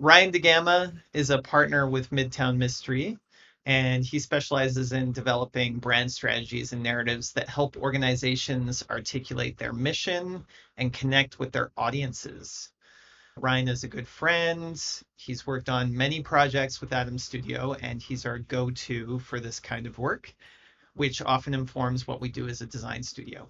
Ryan DeGama is a partner with Midtown Mystery, and he specializes in developing brand strategies and narratives that help organizations articulate their mission and connect with their audiences. Ryan is a good friend. He's worked on many projects with Adam Studio, and he's our go-to for this kind of work, which often informs what we do as a design studio.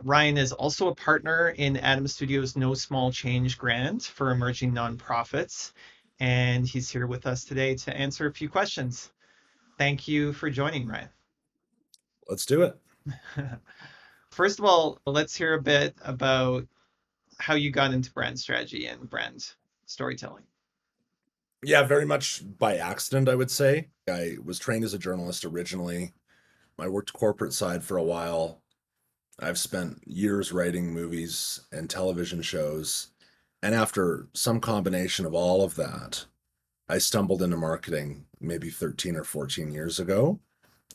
Ryan is also a partner in Adam Studio's No Small Change grant for emerging nonprofits, and he's here with us today to answer a few questions. Thank you for joining, Ryan. Let's do it. First of all, let's hear a bit about how you got into brand strategy and brand storytelling. Yeah, very much by accident, I would say. I was trained as a journalist originally. I worked corporate side for a while. I've spent years writing movies and television shows. And after some combination of all of that, I stumbled into marketing maybe 13 or 14 years ago.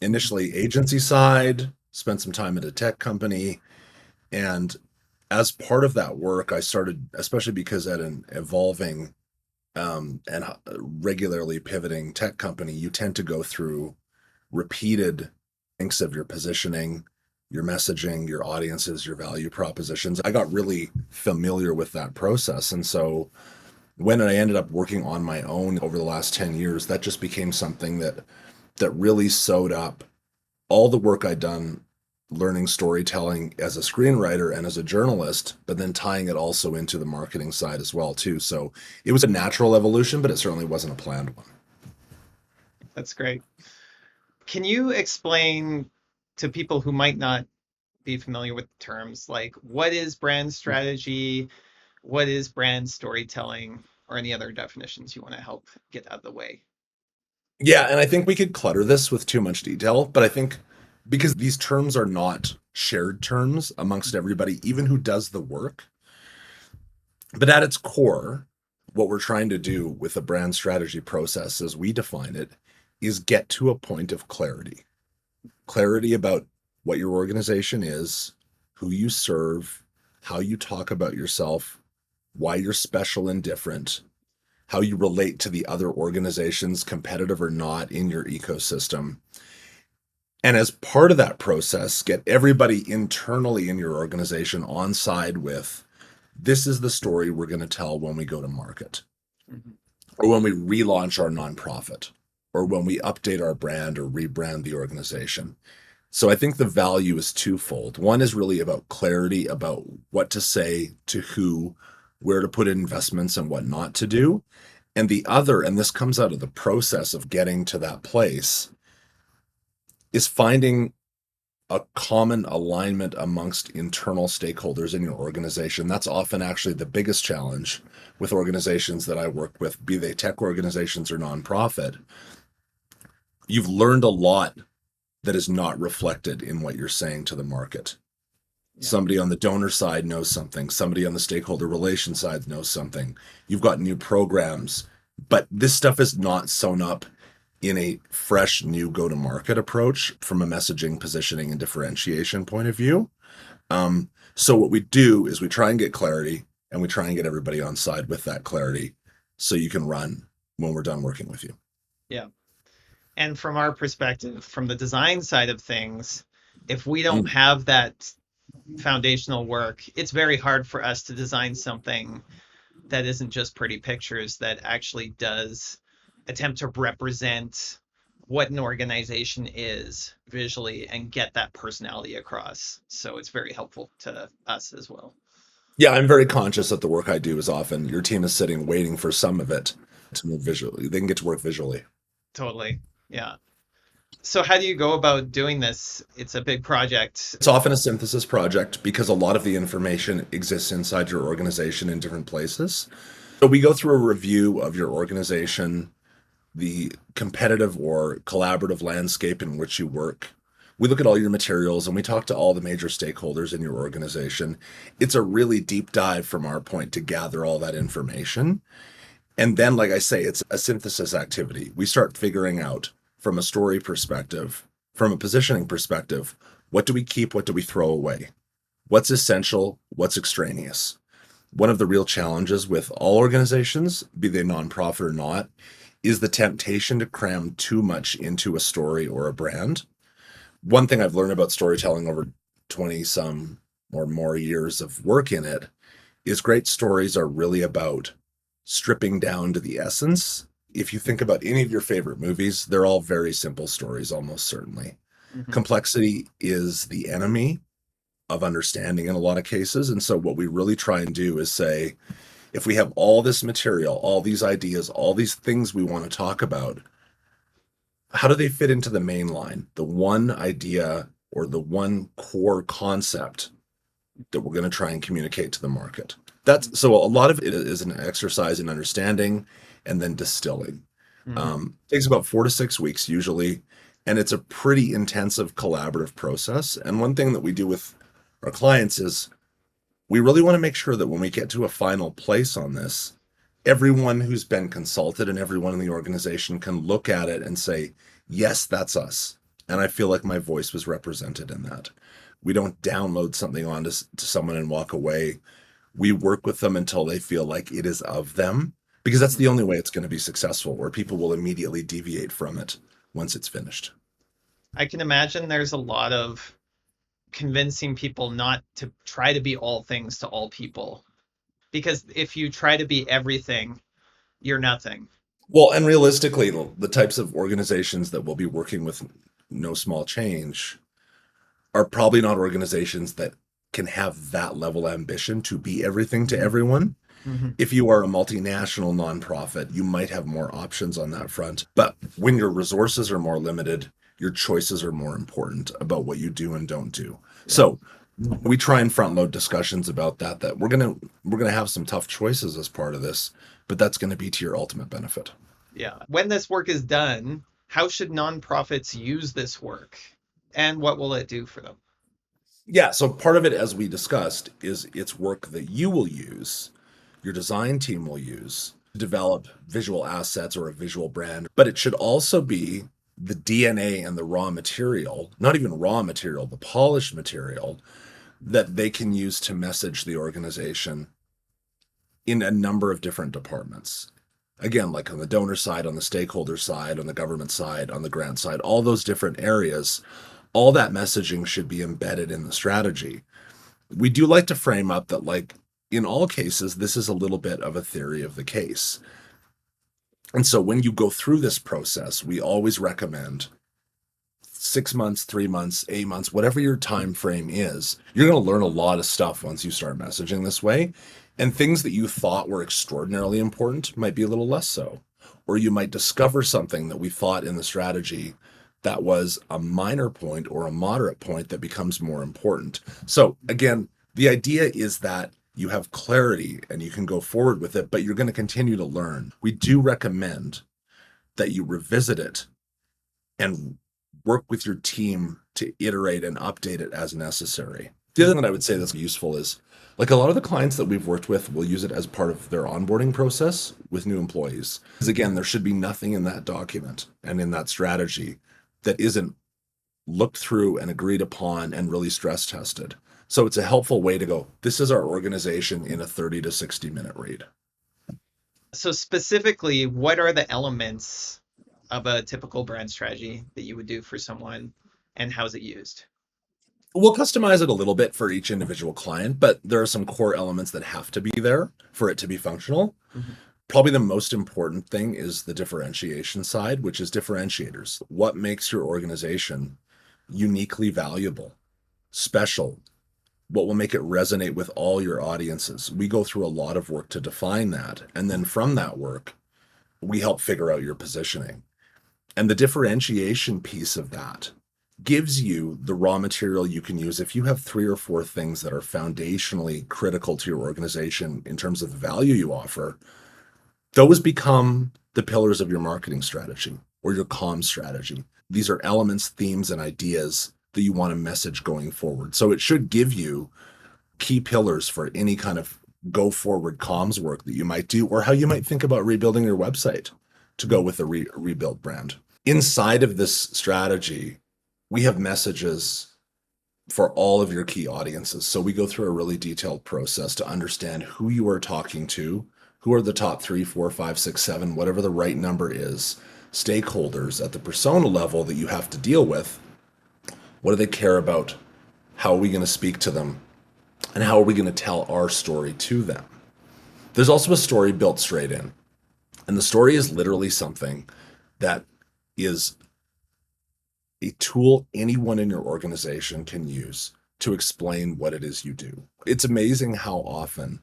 Initially, agency side, spent some time at a tech company. And as part of that work, I started, especially because at an evolving and regularly pivoting tech company, you tend to go through repeated thinks of your positioning, your messaging, your audiences, your value propositions. I got really familiar with that process. And so when I ended up working on my own over the last 10 years, that just became something that really sewed up all the work I'd done learning storytelling as a screenwriter and as a journalist, but then tying it also into the marketing side as well too. So it was a natural evolution, but it certainly wasn't a planned one. That's great. Can you explain to people who might not be familiar with the terms, like what is brand strategy, what is brand storytelling, or any other definitions you want to help get out of the way? Yeah, and I think we could clutter this with too much detail, but I think because these terms are not shared terms amongst everybody, even who does the work, but at its core, what we're trying to do with the brand strategy process as we define it is get to a point of clarity. Clarity about what your organization is, who you serve, how you talk about yourself, why you're special and different, how you relate to the other organizations, competitive or not, in your ecosystem. And as part of that process, get everybody internally in your organization on side with this is the story we're going to tell when we go to market, Mhm. or when we relaunch our nonprofit, or when we update our brand or rebrand the organization. So I think the value is twofold. One is really about clarity about what to say to who, where to put investments and what not to do. And the other, and this comes out of the process of getting to that place, is finding a common alignment amongst internal stakeholders in your organization. That's often actually the biggest challenge with organizations that I work with, be they tech organizations or nonprofit. You've learned a lot that is not reflected in what you're saying to the market. Yeah. Somebody on the donor side knows something, somebody on the stakeholder relations side knows something. You've got new programs, but this stuff is not sewn up in a fresh new go to market approach from a messaging, positioning, and differentiation point of view. So what we do is we try and get clarity and we try and get everybody on side with that clarity so you can run when we're done working with you. Yeah. And from our perspective, from the design side of things, if we don't Mm. have that foundational work, it's very hard for us to design something that isn't just pretty pictures, that actually does attempt to represent what an organization is visually and get that personality across. So it's very helpful to us as well. Yeah, I'm very conscious that the work I do is often your team is sitting waiting for some of it to move visually. They can get to work visually. Totally. Yeah. So how do you go about doing this? It's a big project. It's often a synthesis project because a lot of the information exists inside your organization in different places. So we go through a review of your organization, the competitive or collaborative landscape in which you work. We look at all your materials and we talk to all the major stakeholders in your organization. It's a really deep dive from our point to gather all that information. And then, like I say, it's a synthesis activity. We start figuring out from a story perspective, from a positioning perspective, what do we keep? What do we throw away? What's essential? What's extraneous? One of the real challenges with all organizations, be they nonprofit or not, is the temptation to cram too much into a story or a brand. One thing I've learned about storytelling over 20 some or more years of work in it is great stories are really about stripping down to the essence. If you think about any of your favorite movies, they're all very simple stories, almost certainly. Hmm. Complexity is the enemy of understanding in a lot of cases. And so, what we really try and do is say, if we have all this material, all these ideas, all these things we want to talk about, how do they fit into the main line? The one idea or the one core concept that we're going to try and communicate to the market. That's so a lot of it is an exercise in understanding and then distilling. Hmm. Takes about 4 to 6 weeks usually, and it's a pretty intensive collaborative process. And one thing that we do with our clients is we really want to make sure that when we get to a final place on this, everyone who's been consulted and everyone in the organization can look at it and say, yes, that's us. And I feel like my voice was represented in that. We don't download something onto to someone and walk away. We work with them until they feel like it is of them, because that's Hmm. the only way it's going to be successful, or people will immediately deviate from it once it's finished. I can imagine there's a lot of convincing people not to try to be all things to all people. Because if you try to be everything, you're nothing. Well, and realistically, the types of organizations that will be working with no small change are probably not organizations that can have that level of ambition to be everything to everyone. Hmm. If you are a multinational nonprofit, you might have more options on that front. But when your resources are more limited, your choices are more important about what you do and don't do. Yeah. So we try and front load discussions about that, that we're gonna have some tough choices as part of this, but that's gonna be to your ultimate benefit. Yeah. When this work is done, how should nonprofits use this work? And what will it do for them? Yeah, so part of it, as we discussed, is it's work that you will use, your design team will use to develop visual assets or a visual brand, but it should also be the DNA and the raw material, not even raw material, the polished material that they can use to message the organization in a number of different departments. Again, like on the donor side, on the stakeholder side, on the government side, on the grant side, all those different areas, all that messaging should be embedded in the strategy. We do like to frame up that, like, in all cases, this is a little bit of a theory of the case. And so when you go through this process, we always recommend 6 months, 3 months, 8 months, whatever your time frame is. You're going to learn a lot of stuff once you start messaging this way. And things that you thought were extraordinarily important might be a little less so. Or you might discover something that we thought in the strategy that was a minor point or a moderate point that becomes more important. So again, the idea is that you have clarity and you can go forward with it, but you're going to continue to learn. We do recommend that you revisit it and work with your team to iterate and update it as necessary. The other thing that I would say that's useful is, like, a lot of the clients that we've worked with will use it as part of their onboarding process with new employees. Because again, there should be nothing in that document and in that strategy that isn't looked through and agreed upon and really stress tested. So it's a helpful way to go, this is our organization in a 30 to 60-minute read. So specifically, what are the elements of a typical brand strategy that you would do for someone, and how's it used? We'll customize it a little bit for each individual client, but there are some core elements that have to be there for it to be functional. Hmm. Probably the most important thing is the differentiation side, which is differentiators. What makes your organization uniquely valuable, special? What will make it resonate with all your audiences? We go through a lot of work to define that. And then from that work, we help figure out your positioning. And the differentiation piece of that gives you the raw material you can use. If you have 3 or 4 things that are foundationally critical to your organization in terms of the value you offer, those become the pillars of your marketing strategy or your comm strategy. These are elements, themes, and ideas that you want to message going forward. So it should give you key pillars for any kind of go forward comms work that you might do, or how you might think about rebuilding your website to go with a rebuild brand. Inside of this strategy, we have messages for all of your key audiences. So we go through a really detailed process to understand who you are talking to, who are the top three, four, five, six, seven, whatever the right number is, stakeholders at the persona level that you have to deal with. What do they care about? How are we going to speak to them? And how are we going to tell our story to them? There's also a story built straight in. And the story is literally something that is a tool anyone in your organization can use to explain what it is you do. It's amazing how often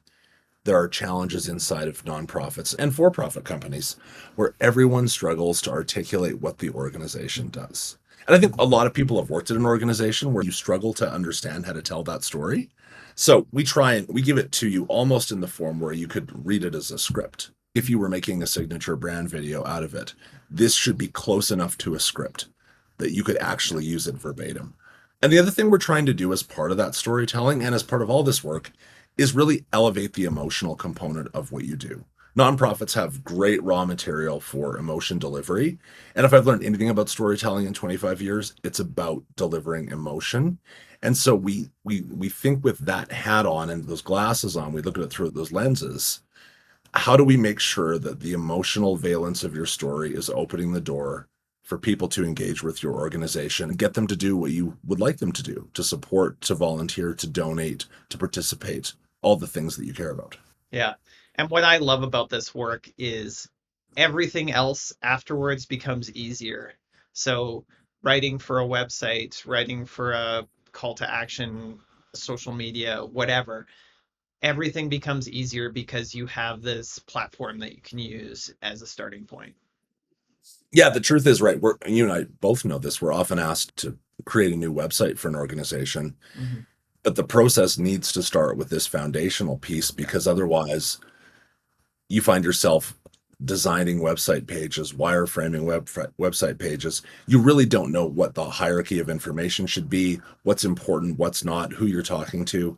there are challenges inside of nonprofits and for profit companies where everyone struggles to articulate what the organization does. And I think a lot of people have worked at an organization where you struggle to understand how to tell that story. So we give it to you almost in the form where you could read it as a script. If you were making a signature brand video out of it, this should be close enough to a script that you could actually use it verbatim. And the other thing we're trying to do as part of that storytelling and as part of all this work is really elevate the emotional component of what you do. Nonprofits have great raw material for emotion delivery. And if I've learned anything about storytelling in 25 years, it's about delivering emotion. And so we think with that hat on and those glasses on, we look at it through those lenses. How do we make sure that the emotional valence of your story is opening the door for people to engage with your organization and get them to do what you would like them to do, to support, to volunteer, to donate, to participate, all the things that you care about. Yeah. And what I love about this work is everything else afterwards becomes easier. So, writing for a website, writing for a call to action, social media, whatever, everything becomes easier because you have this platform that you can use as a starting point. Yeah, the truth is, right, you and I both know this. We're often asked to create a new website for an organization, Mhm. but the process needs to start with this foundational piece Yeah. because otherwise you find yourself designing website pages, wireframing website pages. You really don't know what the hierarchy of information should be, what's important, what's not, who you're talking to.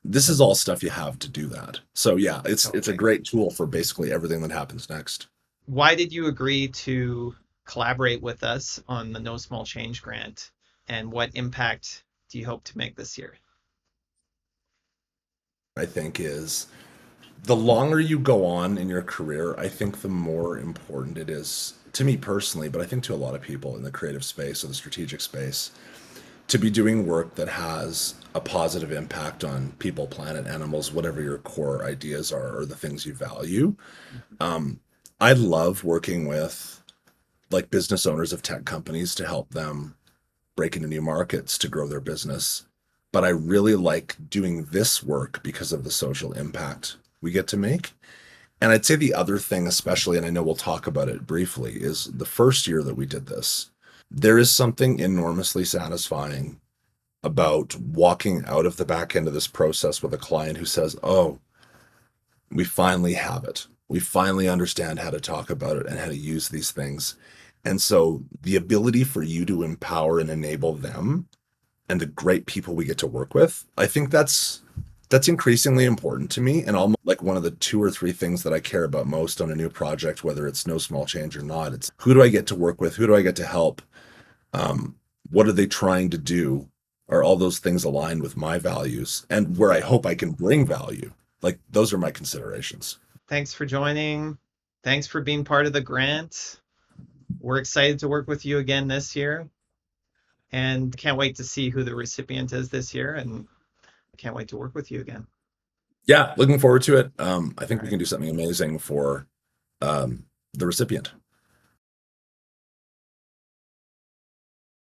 This is all stuff you have to do that. So yeah, it's a Totally. great tool for basically everything that happens next. Why did you agree to collaborate with us on the No Small Change grant? And what impact do you hope to make this year? I think is the longer you go on in your career, I think the more important it is to me personally, but I think to a lot of people in the creative space or the strategic space, to be doing work that has a positive impact on people, planet, animals, whatever your core ideas are or the things you value. Um, I love working with like business owners of tech companies to help them break into new markets to grow their business. But I really like doing this work because of the social impact we get to make. And I'd say the other thing, especially, and I know we'll talk about it briefly, is the first year that we did this, there is something enormously satisfying about walking out of the back end of this process with a client who says, oh, we finally have it. We finally understand how to talk about it and how to use these things. And so the ability for you to empower and enable them and the great people we get to work with, I think that's increasingly important to me and almost like one of the two or three things that I care about most on a new project, whether it's no small change or not. It's who do I get to work with? Who do I get to help? Um, what are they trying to do? Are all those things aligned with my values and where I hope I can bring value? Like those are my considerations. Thanks for joining. Thanks for being part of the grant. We're excited to work with you again this year and can't wait to see who the recipient is this year and can't wait to work with you again. Yeah, looking forward to it. I All think we right. can do something amazing for the recipient.